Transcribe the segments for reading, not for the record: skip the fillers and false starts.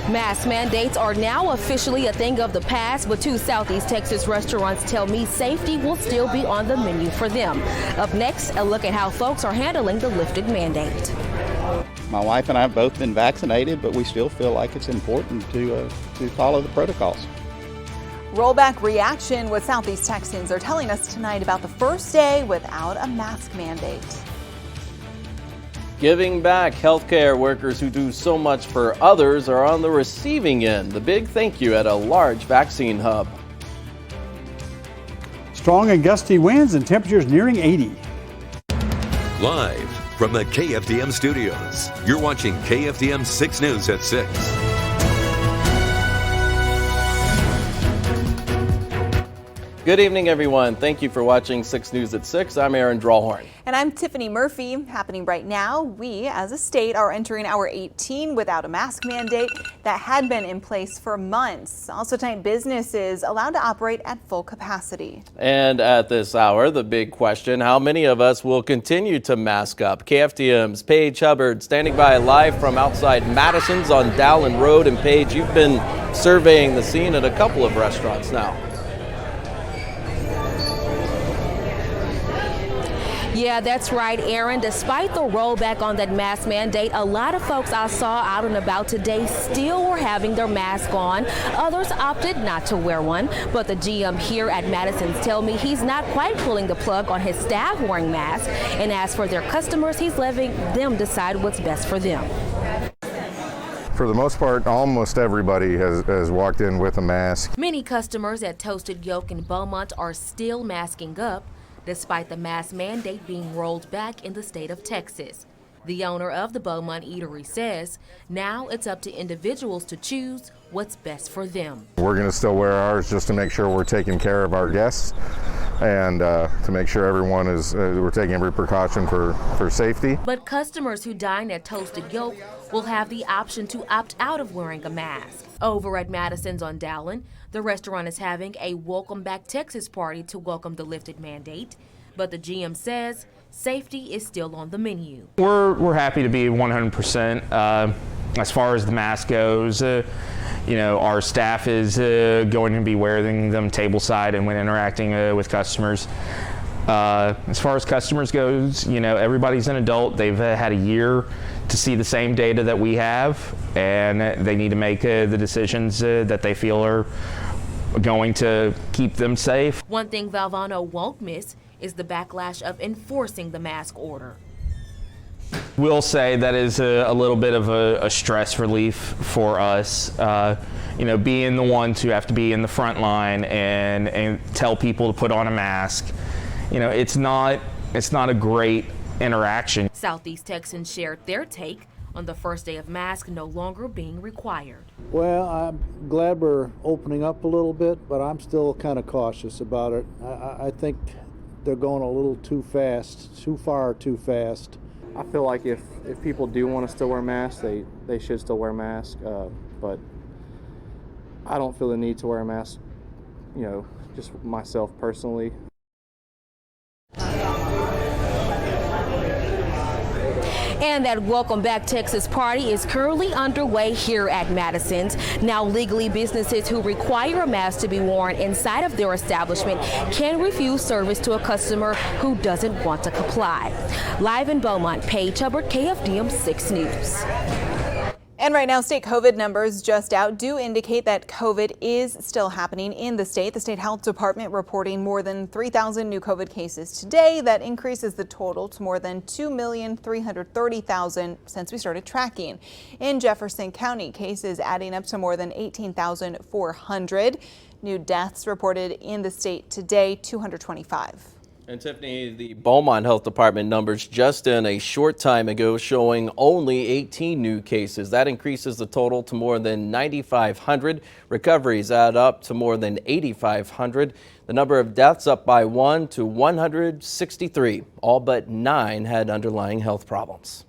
Mask mandates are now officially a thing of the past, but two Southeast Texas restaurants tell me safety will still be on the menu for them. Up next, a look at how folks are handling the lifted mandate. My wife and I have both been vaccinated, but we still feel like it's important to follow the protocols. Rollback reaction, what Southeast Texans are telling us tonight about the first day without a mask mandate. Giving back. Healthcare workers who do so much for others are on the receiving end. The big thank you at a large vaccine hub. Strong and gusty winds and temperatures nearing 80. Live from the KFDM studios, you're watching KFDM 6 News at 6. Good evening, everyone. Thank you for watching 6 News at 6. I'm Aaron Drawhorn. And I'm Tiffany Murphy. Happening right now, we as a state are entering hour 18 without a mask mandate that had been in place for months. Also tonight, businesses allowed to operate at full capacity. And at this hour, the big question, how many of us will continue to mask up? KFDM's Paige Hubbard standing by live from outside Madison's on Dowlen Road. And Paige, you've been surveying the scene at a couple of restaurants now. Yeah, that's right, Aaron. Despite the rollback on that mask mandate, a lot of folks I saw out and about today still were having their mask on. Others opted not to wear one, but the GM here at Madison's tell me he's not quite pulling the plug on his staff wearing masks. And as for their customers, he's letting them decide what's best for them. For the most part, almost everybody has walked in with a mask. Many customers at Toasted Yolk in Beaumont are still masking up, despite the mask mandate being rolled back in the state of Texas. The owner of the Beaumont Eatery says now it's up to individuals to choose what's best for them. We're going to still wear ours just to make sure we're taking care of our guests and to make sure everyone is, we're taking every precaution for safety. But customers who dine at Toasted Yolk will have the option to opt out of wearing a mask. Over at Madison's on Dowlen, the restaurant is having a Welcome Back Texas party to welcome the lifted mandate, but the GM says safety is still on the menu. We're happy to be 100%. As far as the mask goes, our staff is going to be wearing them tableside and when interacting with customers. As far as customers goes, everybody's an adult. They've had a year to see the same data that we have, and they need to make the decisions that they feel are going to keep them safe. One thing Valvano won't miss is the backlash of enforcing the mask order. We'll say that is a little bit of a stress relief for us. Being the ones who have to be in the front line and tell people to put on a mask. It's not a great interaction. Southeast Texans shared their take on the first day of mask no longer being required. Well, I'm glad we're opening up a little bit, but I'm still kind of cautious about it. I think they're going a little too fast, too far too fast. I feel like if people do want to still wear masks, they should still wear masks, but I don't feel the need to wear a mask, just myself personally. And that Welcome Back Texas party is currently underway here at Madison's. Now legally, businesses who require a mask to be worn inside of their establishment can refuse service to a customer who doesn't want to comply. Live in Beaumont, Paige Hubbard, KFDM 6 News. And right now, state COVID numbers just out do indicate that COVID is still happening in the state. The state health department reporting more than 3,000 new COVID cases today. That increases the total to more than 2,330,000 since we started tracking. In Jefferson County, cases adding up to more than 18,400. New deaths reported in the state today, 225. And Tiffany, the Beaumont Health Department numbers just in a short time ago showing only 18 new cases. That increases the total to more than 9,500. Recoveries add up to more than 8,500. The number of deaths up by 1 to 163. All but 9 had underlying health problems.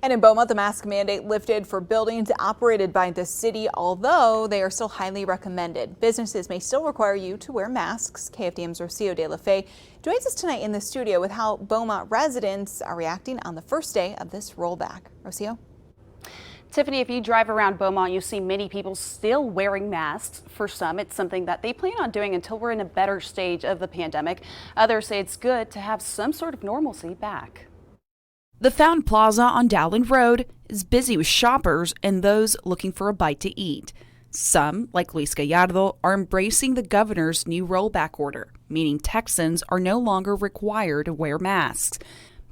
And in Beaumont, the mask mandate lifted for buildings operated by the city, although they are still highly recommended. Businesses may still require you to wear masks. KFDM's Rocio De La Fe joins us tonight in the studio with how Beaumont residents are reacting on the first day of this rollback. Rocio? Tiffany, if you drive around Beaumont, you see many people still wearing masks. For some, it's something that they plan on doing until we're in a better stage of the pandemic. Others say it's good to have some sort of normalcy back. The Fountain Plaza on Dowland Road is busy with shoppers and those looking for a bite to eat. Some, like Luis Gallardo, are embracing the governor's new rollback order, meaning Texans are no longer required to wear masks.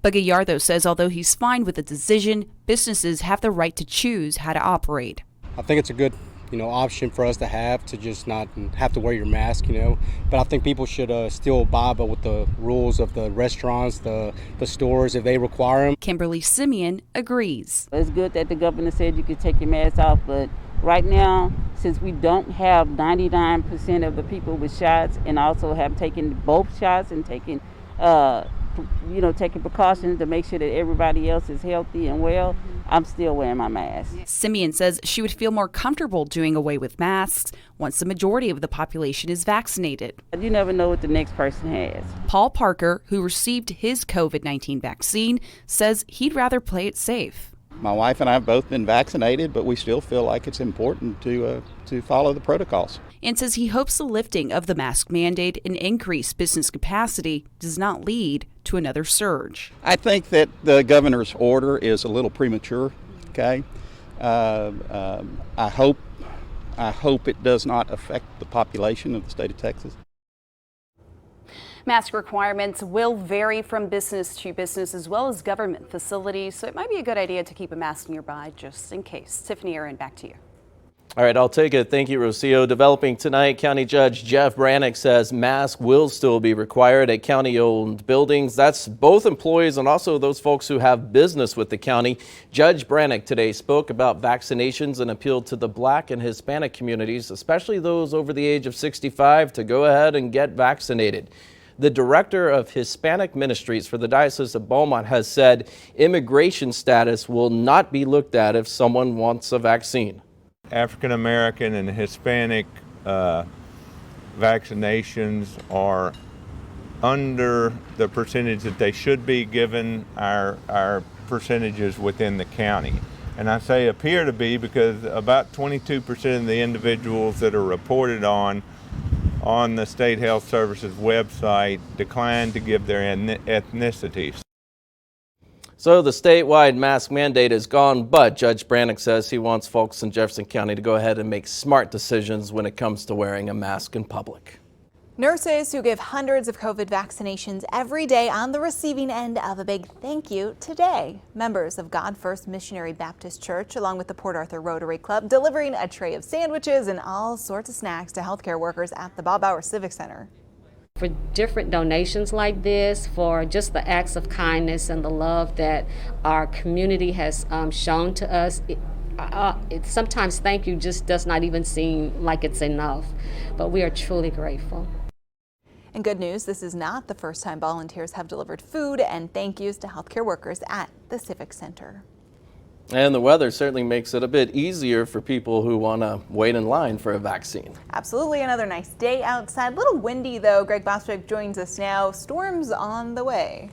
But Gallardo says although he's fine with the decision, businesses have the right to choose how to operate. I think it's a good, option for us to have to just not have to wear your mask, But I think people should still abide with the rules of the restaurants, the stores, if they require them. Kimberly Simeon agrees. It's good that the governor said you could take your mask off, but right now, since we don't have 99% of the people with shots and also have taken both shots and taking precautions to make sure that everybody else is healthy and well, I'm still wearing my mask. Simeon says she would feel more comfortable doing away with masks once the majority of the population is vaccinated. You never know what the next person has. Paul Parker, who received his COVID-19 vaccine, says he'd rather play it safe. My wife and I have both been vaccinated, but we still feel like it's important to follow the protocols. And says he hopes the lifting of the mask mandate and increased business capacity does not lead to another surge. I think that the governor's order is a little premature. Okay, I hope it does not affect the population of the state of Texas. Mask requirements will vary from business to business as well as government facilities, so it might be a good idea to keep a mask nearby just in case. Tiffany, Aaron, back to you. All right, I'll take it. Thank you, Rocio. Developing tonight, County Judge Jeff Brannick says masks will still be required at county-owned buildings. That's both employees and also those folks who have business with the county. Judge Brannick today spoke about vaccinations and appealed to the Black and Hispanic communities, especially those over the age of 65, to go ahead and get vaccinated. The director of Hispanic Ministries for the Diocese of Beaumont has said immigration status will not be looked at if someone wants a vaccine. African American and Hispanic vaccinations are under the percentage that they should be given our percentages within the county. And I say appear to be because about 22% of the individuals that are reported on the State Health Services website declined to give their ethnicities. So the statewide mask mandate is gone, but Judge Brannick says he wants folks in Jefferson County to go ahead and make smart decisions when it comes to wearing a mask in public. Nurses who give hundreds of COVID vaccinations every day on the receiving end of a big thank you today. Members of God First Missionary Baptist Church, along with the Port Arthur Rotary Club, delivering a tray of sandwiches and all sorts of snacks to healthcare workers at the Bob Bauer Civic Center. For different donations like this, for just the acts of kindness and the love that our community has shown to us, sometimes thank you just does not even seem like it's enough, but we are truly grateful. And good news, this is not the first time volunteers have delivered food and thank yous to healthcare workers at the Civic Center. And the weather certainly makes it a bit easier for people who want to wait in line for a vaccine. Absolutely, another nice day outside. A little windy though. Greg Bostwick joins us now. Storms on the way.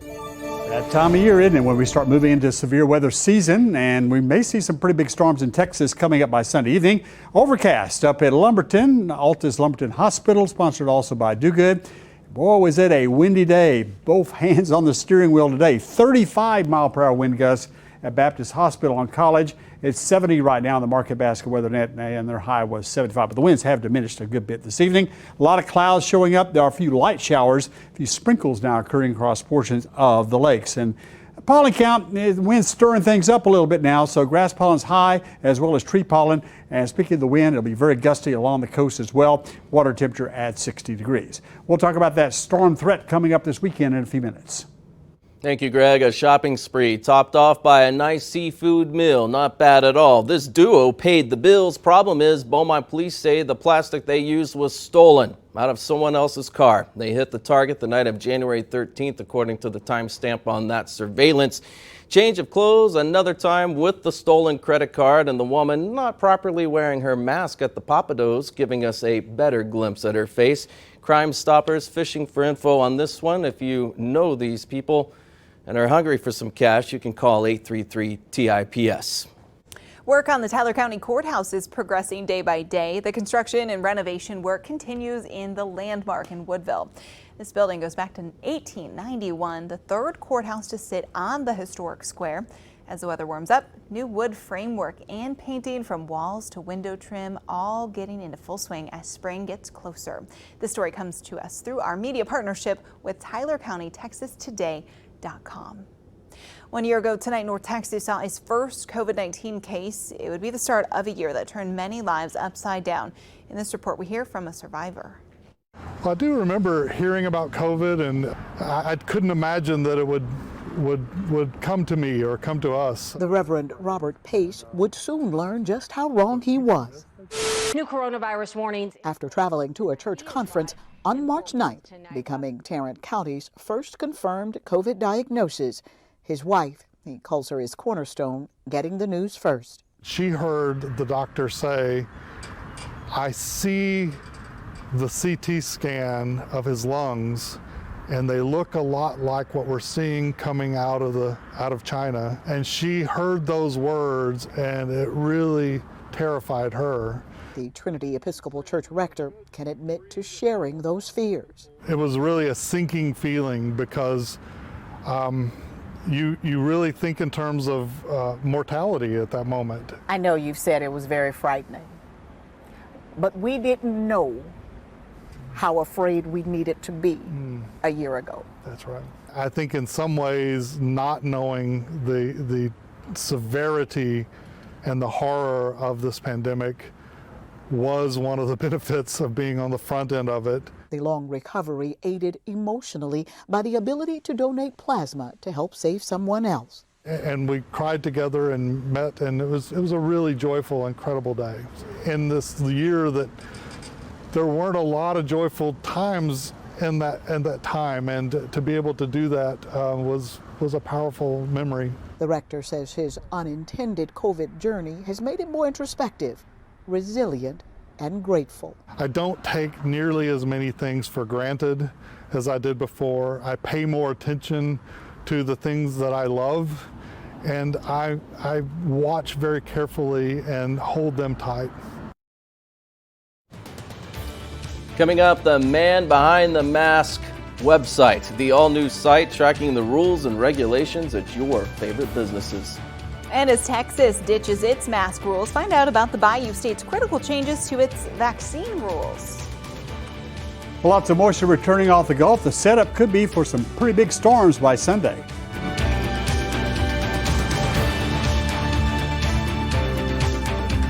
That time of year, isn't it, when we start moving into severe weather season, and we may see some pretty big storms in Texas coming up by Sunday evening. Overcast up at Lumberton, Altus Lumberton Hospital, sponsored also by Do Good. Boy, was it a windy day. Both hands on the steering wheel today. 35-mile-per-hour wind gusts at Baptist Hospital on College. It's 70 right now in the Market Basket Weather Net, and their high was 75. But the winds have diminished a good bit this evening. A lot of clouds showing up. There are a few light showers, a few sprinkles now occurring across portions of the lakes. And pollen count, the wind's stirring things up a little bit now, so grass pollen's high as well as tree pollen. And speaking of the wind, it'll be very gusty along the coast as well. Water temperature at 60 degrees. We'll talk about that storm threat coming up this weekend in a few minutes. Thank you, Greg. A shopping spree topped off by a nice seafood meal. Not bad at all. This duo paid the bills. Problem is, Beaumont police say the plastic they used was stolen out of someone else's car. They hit the target the night of January 13th, according to the timestamp on that surveillance. Change of clothes another time with the stolen credit card, and the woman not properly wearing her mask at the Pappadeaux, giving us a better glimpse at her face. Crime Stoppers fishing for info on this one. If you know these people and are hungry for some cash, you can call 833-TIPS. Work on the Tyler County Courthouse is progressing day by day. The construction and renovation work continues in the Landmark in Woodville. This building goes back to 1891, the third courthouse to sit on the historic square. As the weather warms up, new wood framework and painting from walls to window trim all getting into full swing as spring gets closer. This story comes to us through our media partnership with TylerCountyTexasToday.com. 1 year ago tonight, North Texas saw its first COVID-19 case. It would be the start of a year that turned many lives upside down. In this report, we hear from a survivor. Well, I do remember hearing about COVID, and I couldn't imagine that it would come to me or come to us. The Reverend Robert Pace would soon learn just how wrong he was. New coronavirus warnings. After traveling to a church conference on March 9th, becoming Tarrant County's first confirmed COVID diagnosis, his wife, he calls her his cornerstone, getting the news first. She heard the doctor say, "I see the CT scan of his lungs, and they look a lot like what we're seeing coming out of China." And she heard those words, and it really terrified her. The Trinity Episcopal Church rector can admit to sharing those fears. It was really a sinking feeling because you really think in terms of mortality at that moment. I know you've said it was very frightening, but we didn't know how afraid we needed to be a year ago. That's right. I think in some ways, not knowing the severity and the horror of this pandemic was one of the benefits of being on the front end of it. The long recovery aided emotionally by the ability to donate plasma to help save someone else. And we cried together and met, and it was a really joyful, incredible day. In this year that there weren't a lot of joyful times in that time, and to be able to do that was a powerful memory. The rector says his unintended COVID journey has made him more introspective, resilient, and grateful. I don't take nearly as many things for granted as I did before. I pay more attention to the things that I love, and I watch very carefully and hold them tight. Coming up, the Man Behind the Mask website, the all-new site tracking the rules and regulations at your favorite businesses. And as Texas ditches its mask rules, find out about the Bayou State's critical changes to its vaccine rules. Lots of moisture returning off the Gulf. The setup could be for some pretty big storms by Sunday.